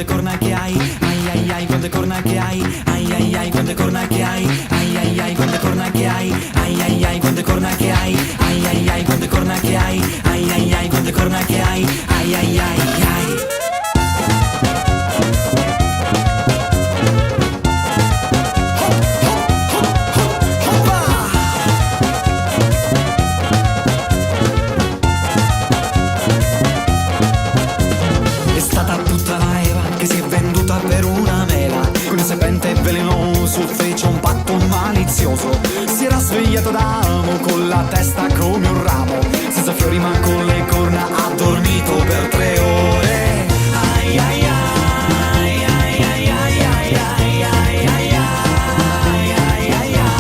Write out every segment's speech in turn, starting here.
quante corna che hai, ai ai ai quante corna che hai, ai ai ai quante corna che hai, ai ai ai quante corna che hai, ai ai ai quante corna che hai, ai ai ai quante corna che hai, ai ai ai quante corna che hai, ai ai ai ai. È stata tutta la Eva che si è venduta per una mela, con il serpente velenoso fece un patto malizioso. Si era svegliato d'amo con la testa come un ramo, senza fiori ma con le corna ha dormito per 3 ore. Ai ai ai ai ai ai ai ai ai ai ai ai ai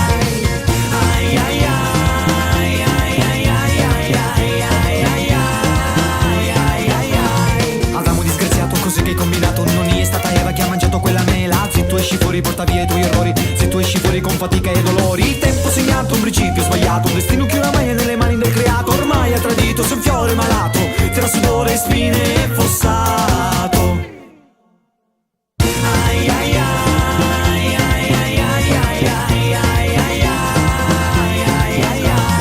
ai ai Adamo disgraziato, cos'è che hai combinato? Non è stata Eva che ha mangiato quella mela. Se tu esci fuori porta via i tuoi errori, se tu esci fuori con fatica e dolori. Il tempo segnato, un principio sbagliato, un destino che oramai è nelle mani del creato. Ormai ha tradito, sei un fiore malato, tra sudore, spine e fossato. Ai ai ai ai ai ai ai ai ai ai ai ai ai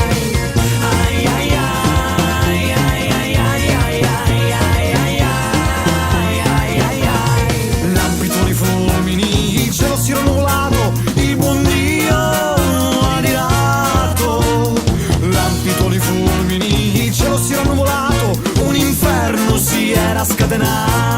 Lampi di fulmini, il cielo si era nuvolato, il buon Dio ha dilato. Lampi di fulmini, il cielo si era nuvolato, un inferno si era scatenato.